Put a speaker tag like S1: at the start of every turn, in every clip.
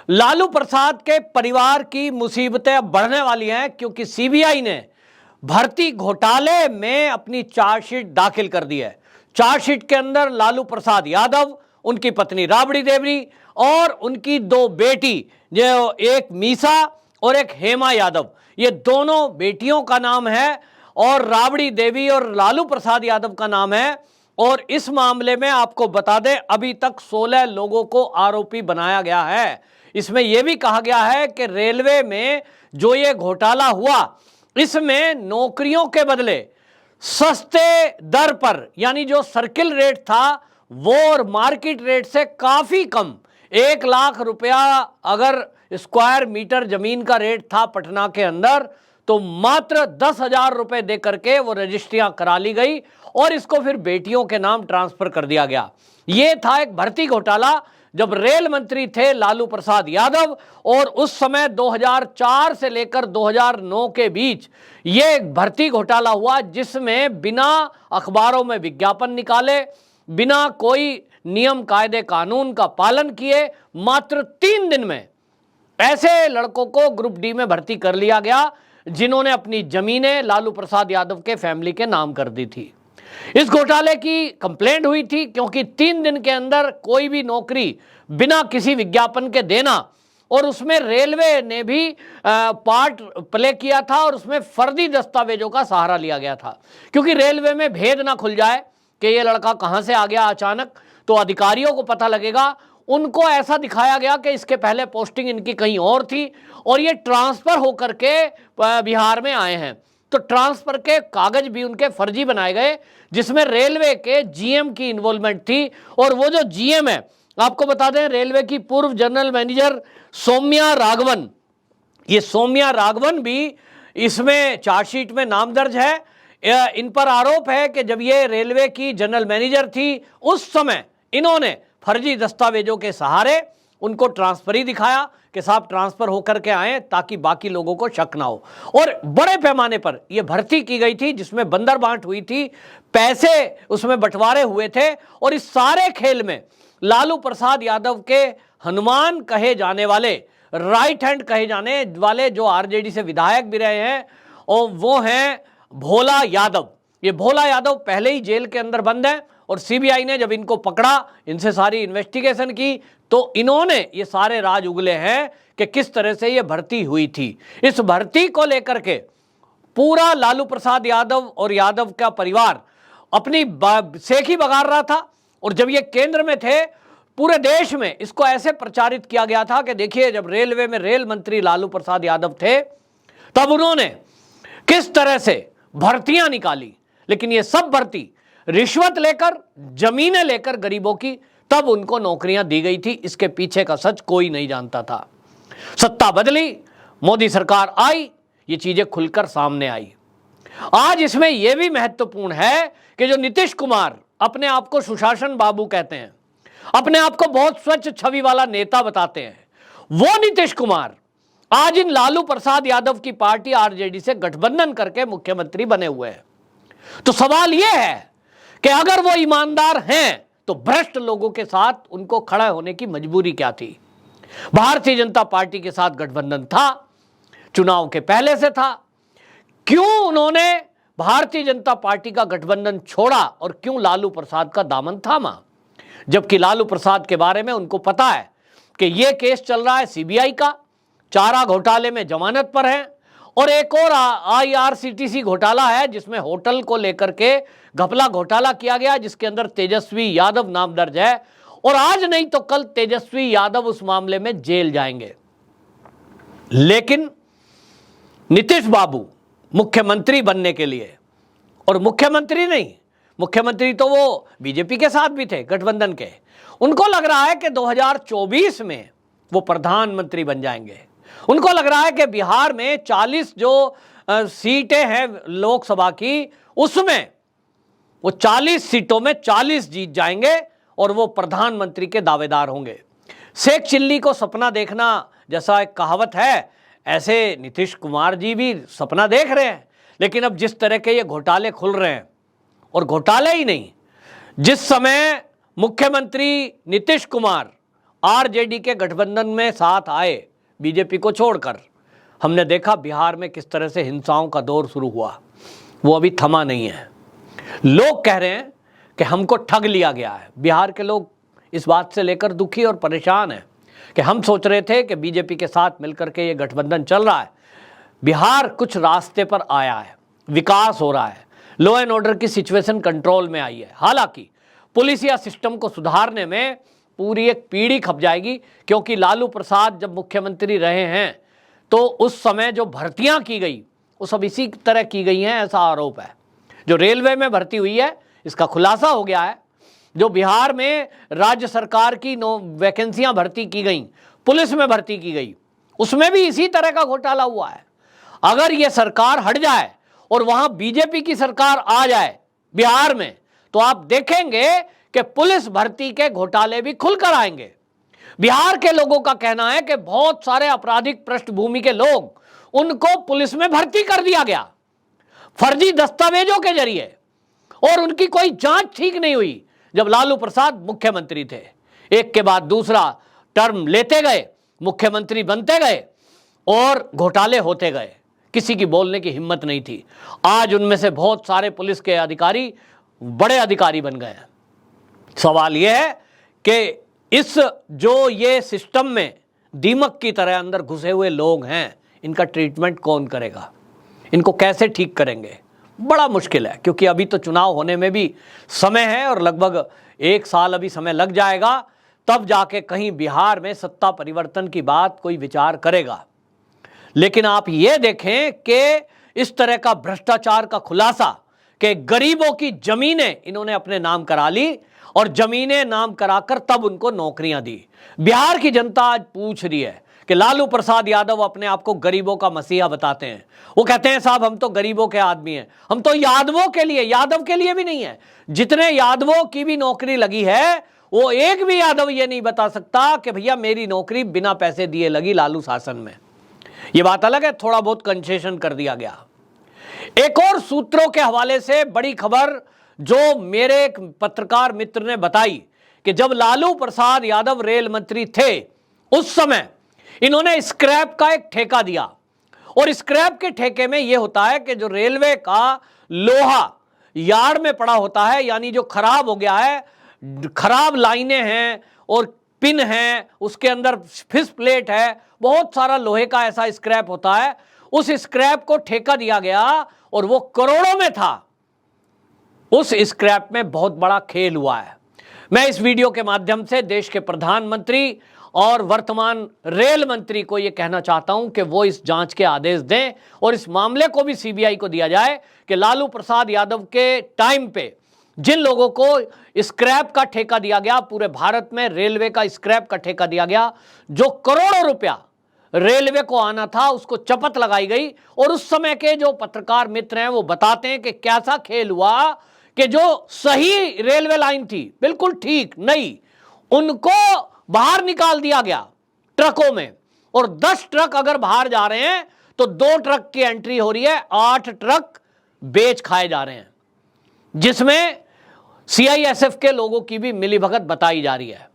S1: लालू प्रसाद के परिवार की मुसीबतें अब बढ़ने वाली हैं, क्योंकि सीबीआई ने भर्ती घोटाले में अपनी चार्जशीट दाखिल कर दी है। चार्जशीट के अंदर लालू प्रसाद यादव, उनकी पत्नी राबड़ी देवी और उनकी दो बेटी, जो एक मीसा और एक हेमा यादव, ये दोनों बेटियों का नाम है और राबड़ी देवी और लालू प्रसाद यादव का नाम है। और इस मामले में आपको बता दें, अभी तक 16 लोगों को आरोपी बनाया गया है। इसमें यह भी कहा गया है कि रेलवे में जो ये घोटाला हुआ, इसमें नौकरियों के बदले सस्ते दर पर, यानी जो सर्किल रेट था वो और मार्केट रेट से काफी कम, 1 लाख रुपया अगर स्क्वायर मीटर जमीन का रेट था पटना के अंदर, तो मात्र 10,000 रुपए दे करके वो रजिस्ट्रियां करा ली गई और इसको फिर बेटियों के नाम ट्रांसफर कर दिया गया। ये था एक भर्ती घोटाला जब रेल मंत्री थे लालू प्रसाद यादव, और उस समय 2004 से लेकर 2009 के बीच ये एक भर्ती घोटाला हुआ, जिसमें बिना अखबारों में विज्ञापन निकाले, बिना कोई नियम कायदे कानून का पालन किए, मात्र 3 दिन में ऐसे लड़कों को ग्रुप डी में भर्ती कर लिया गया जिन्होंने अपनी जमीनें लालू प्रसाद यादव के फैमिली के नाम कर दी थी। इस घोटाले की कंप्लेंट हुई थी क्योंकि 3 दिन के अंदर कोई भी नौकरी बिना किसी विज्ञापन के देना, और उसमें रेलवे ने भी पार्ट प्ले किया था और उसमें फर्जी दस्तावेजों का सहारा लिया गया था, क्योंकि रेलवे में भेद ना खुल जाए कि ये लड़का कहां से आ गया अचानक, तो अधिकारियों को पता लगेगा। उनको ऐसा दिखाया गया कि इसके पहले पोस्टिंग इनकी कहीं और थी और ये ट्रांसफर होकर के बिहार में आए हैं, तो ट्रांसफर के कागज भी उनके फर्जी बनाए गए, जिसमें रेलवे के जीएम की इन्वॉल्वमेंट थी। और वो जो जीएम है, आपको बता दें, रेलवे की पूर्व जनरल मैनेजर सौम्या राघवन, ये सौम्या राघवन भी इसमें चार्जशीट में नाम दर्ज है। इन पर आरोप है कि जब ये रेलवे की जनरल मैनेजर थी, उस समय इन्होंने फर्जी दस्तावेजों के सहारे उनको ट्रांसफर ही दिखाया कि साहब ट्रांसफर होकर के आए, ताकि बाकी लोगों को शक ना हो। और बड़े पैमाने पर यह भर्ती की गई थी, जिसमें बंदर बांट हुई थी, पैसे उसमें बंटवारे हुए थे। और इस सारे खेल में लालू प्रसाद यादव के हनुमान कहे जाने वाले, राइट हैंड कहे जाने वाले, जो आरजेडी से विधायक भी रहे हैं, और वो हैं भोला यादव। ये भोला यादव पहले ही जेल के अंदर बंद है, और सीबीआई ने जब इनको पकड़ा, इनसे सारी इन्वेस्टिगेशन की, तो इन्होंने ये सारे राज उगले हैं कि किस तरह से ये भर्ती हुई थी। इस भर्ती को लेकर के पूरा लालू प्रसाद यादव और यादव का परिवार अपनी सेखी बगार रहा था। और जब ये केंद्र में थे, पूरे देश में इसको ऐसे प्रचारित किया गया था कि देखिए, जब रेलवे में रेल मंत्री लालू प्रसाद यादव थे, तब उन्होंने किस तरह से भर्तियां निकाली, लेकिन ये सब भर्ती रिश्वत लेकर, जमीनें लेकर गरीबों की, तब उनको नौकरियां दी गई थी। इसके पीछे का सच कोई नहीं जानता था। सत्ता बदली, मोदी सरकार आई, ये चीजें खुलकर सामने आई। आज इसमें यह भी महत्वपूर्ण है कि जो नीतीश कुमार अपने आप को सुशासन बाबू कहते हैं, अपने आप को बहुत स्वच्छ छवि वाला नेता बताते हैं, वो नीतीश कुमार आज इन लालू प्रसाद यादव की पार्टी आरजेडी से गठबंधन करके मुख्यमंत्री बने हुए हैं। तो सवाल यह है कि अगर वो ईमानदार हैं, तो भ्रष्ट लोगों के साथ उनको खड़ा होने की मजबूरी क्या थी? भारतीय जनता पार्टी के साथ गठबंधन था, चुनाव के पहले से था। क्यों उन्होंने भारतीय जनता पार्टी का गठबंधन छोड़ा और क्यों लालू प्रसाद का दामन थामा? जबकि लालू प्रसाद के बारे में उनको पता है कि यह केस चल रहा है सीबीआई का, चारा घोटाले में जमानत पर है, और एक और आईआरसीटीसी घोटाला है जिसमें होटल को लेकर के घपला घोटाला किया गया, जिसके अंदर तेजस्वी यादव नाम दर्ज है। और आज नहीं तो कल तेजस्वी यादव उस मामले में जेल जाएंगे। लेकिन नीतीश बाबू मुख्यमंत्री बनने के लिए, और मुख्यमंत्री नहीं, मुख्यमंत्री तो वो बीजेपी के साथ भी थे गठबंधन के, उनको लग रहा है कि 2024 में वो प्रधानमंत्री बन जाएंगे। उनको लग रहा है कि बिहार में 40 जो सीटें हैं लोकसभा की, उसमें वो 40 सीटों में 40 जीत जाएंगे और वो प्रधानमंत्री के दावेदार होंगे। शेख चिल्ली को सपना देखना जैसा एक कहावत है, ऐसे नीतीश कुमार जी भी सपना देख रहे हैं। लेकिन अब जिस तरह के ये घोटाले खुल रहे हैं, और घोटाले ही नहीं, जिस समय मुख्यमंत्री नीतीश कुमार आरजेडी के गठबंधन में साथ आए बीजेपी को छोड़कर, हमने देखा बिहार में किस तरह से हिंसाओं का दौर शुरू हुआ, वो अभी थमा नहीं है। लोग कह रहे हैं कि हमको ठग लिया गया है। बिहार के लोग इस बात से लेकर दुखी और परेशान हैं कि हम सोच रहे थे कि बीजेपी के साथ मिलकर के ये गठबंधन चल रहा है, बिहार कुछ रास्ते पर आया है, विकास हो रहा है, लॉ एंड ऑर्डर की सिचुएशन कंट्रोल में आई है। हालांकि पुलिस या सिस्टम को सुधारने में पूरी एक पीढ़ी खप जाएगी, क्योंकि लालू प्रसाद जब मुख्यमंत्री रहे हैं तो उस समय जो भर्तियां की गई वो सब इसी तरह की गई हैं, ऐसा आरोप है। जो रेलवे में भर्ती हुई है इसका खुलासा हो गया है, जो बिहार में राज्य सरकार की वैकेंसियां भर्ती की गई, पुलिस में भर्ती की गई, उसमें भी इसी तरह का घोटाला हुआ है। अगर ये सरकार हट जाए और वहां बीजेपी की सरकार आ जाए बिहार में, तो आप देखेंगे कि पुलिस भर्ती के घोटाले भी खुलकर आएंगे। बिहार के लोगों का कहना है कि बहुत सारे आपराधिक पृष्ठभूमि के लोग, उनको पुलिस में भर्ती कर दिया गया फर्जी दस्तावेजों के जरिए, और उनकी कोई जांच ठीक नहीं हुई जब लालू प्रसाद मुख्यमंत्री थे। एक के बाद दूसरा टर्म लेते गए, मुख्यमंत्री बनते गए और घोटाले होते गए, किसी की बोलने की हिम्मत नहीं थी। आज उनमें से बहुत सारे पुलिस के अधिकारी बड़े अधिकारी बन गए हैं। सवाल यह है कि इस जो ये सिस्टम में दीमक की तरह अंदर घुसे हुए लोग हैं, इनका ट्रीटमेंट कौन करेगा, इनको कैसे ठीक करेंगे? बड़ा मुश्किल है, क्योंकि अभी तो चुनाव होने में भी समय है और लगभग 1 साल अभी समय लग जाएगा, तब जाके कहीं बिहार में सत्ता परिवर्तन की बात कोई विचार करेगा। लेकिन आप ये देखें कि इस तरह का भ्रष्टाचार का खुलासा कि गरीबों की जमीनें इन्होंने अपने नाम करा ली और जमीनें नाम कराकर तब उनको नौकरियां दी। बिहार की जनता आज पूछ रही है कि लालू प्रसाद यादव अपने आप को गरीबों का मसीहा बताते हैं। वो कहते हैं साहब हम तो गरीबों के आदमी हैं, हम तो यादवों के लिए, यादव के लिए भी नहीं है। जितने यादवों की भी नौकरी लगी है, वो एक भी यादव ये नहीं बता सकता कि भैया मेरी नौकरी बिना पैसे दिए लगी लालू शासन में। ये बात अलग है, थोड़ा बहुत कंसेशन कर दिया गया। एक और सूत्रों के हवाले से बड़ी खबर जो मेरे एक पत्रकार मित्र ने बताई कि जब लालू प्रसाद यादव रेल मंत्री थे, उस समय इन्होंने स्क्रैप का एक ठेका दिया, और स्क्रैप के ठेके में यह होता है कि जो रेलवे का लोहा यार्ड में पड़ा होता है, यानी जो खराब हो गया है, खराब लाइनें हैं और पिन हैं, उसके अंदर फिश प्लेट है, बहुत सारा लोहे का ऐसा स्क्रैप होता है, उस स्क्रैप को ठेका दिया गया और वो करोड़ों में था। उस स्क्रैप में बहुत बड़ा खेल हुआ है। मैं इस वीडियो के माध्यम से देश के प्रधानमंत्री और वर्तमान रेल मंत्री को यह कहना चाहता हूं कि वो इस जांच के आदेश दें और इस मामले को भी सीबीआई को दिया जाए कि लालू प्रसाद यादव के टाइम पे जिन लोगों को स्क्रैप का ठेका दिया गया, पूरे भारत में रेलवे का स्क्रैप का ठेका दिया गया, जो करोड़ों रुपया रेलवे को आना था, उसको चपत लगाई गई। और उस समय के जो पत्रकार मित्र हैं वो बताते हैं कि कैसा खेल हुआ कि जो सही रेलवे लाइन थी, बिल्कुल ठीक नहीं, उनको बाहर निकाल दिया गया ट्रकों में, और 10 ट्रक अगर बाहर जा रहे हैं तो 2 ट्रक की एंट्री हो रही है, 8 ट्रक बेच खाए जा रहे हैं, जिसमें सीआईएसएफ के लोगों की भी मिलीभगत बताई जा रही है।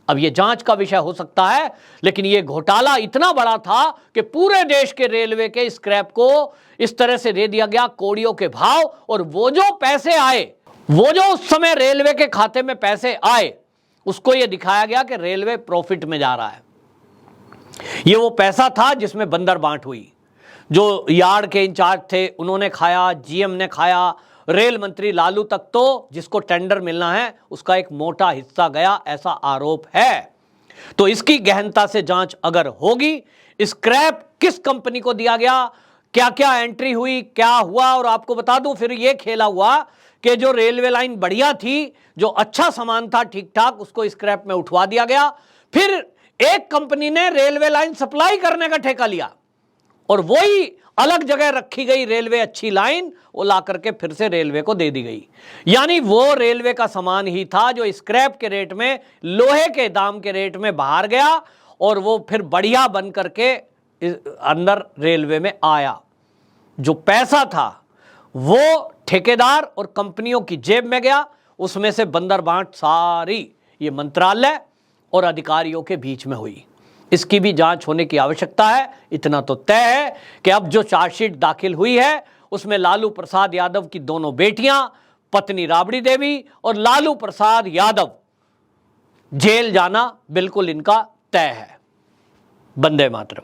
S1: अब यह जांच का विषय हो सकता है, लेकिन यह घोटाला इतना बड़ा था कि पूरे देश के रेलवे के स्क्रैप को इस तरह से दे दिया गया कौड़ियों के भाव, और वो जो पैसे आए, वो जो उस समय रेलवे के खाते में पैसे आए, उसको यह दिखाया गया कि रेलवे प्रॉफिट में जा रहा है। यह वो पैसा था जिसमें बंदर बांट हुई। जो यार्ड के इंचार्ज थे उन्होंने खाया, जीएम ने खाया, रेल मंत्री लालू तक तो जिसको टेंडर मिलना है उसका एक मोटा हिस्सा गया, ऐसा आरोप है। तो इसकी गहनता से जांच अगर होगी, स्क्रैप किस कंपनी को दिया गया, क्या क्या एंट्री हुई, क्या हुआ। और आपको बता दूं फिर यह खेला हुआ कि जो रेलवे लाइन बढ़िया थी, जो अच्छा सामान था ठीक ठाक, उसको स्क्रैप में उठवा दिया गया। फिर एक कंपनी ने रेलवे लाइन सप्लाई करने का ठेका लिया और वही अलग जगह रखी गई रेलवे अच्छी लाइन, वो ला करके फिर से रेलवे को दे दी गई। यानी वो रेलवे का सामान ही था जो स्क्रैप के रेट में, लोहे के दाम के रेट में बाहर गया, और वो फिर बढ़िया बन करके अंदर रेलवे में आया। जो पैसा था वो ठेकेदार और कंपनियों की जेब में गया, उसमें से बंदर बांट सारी ये मंत्रालय और अधिकारियों के बीच में हुई। इसकी भी जांच होने की आवश्यकता है। इतना तो तय है कि अब जो चार्जशीट दाखिल हुई है उसमें लालू प्रसाद यादव की दोनों बेटियां, पत्नी राबड़ी देवी और लालू प्रसाद यादव जेल जाना बिल्कुल इनका तय है। वंदे मातरम।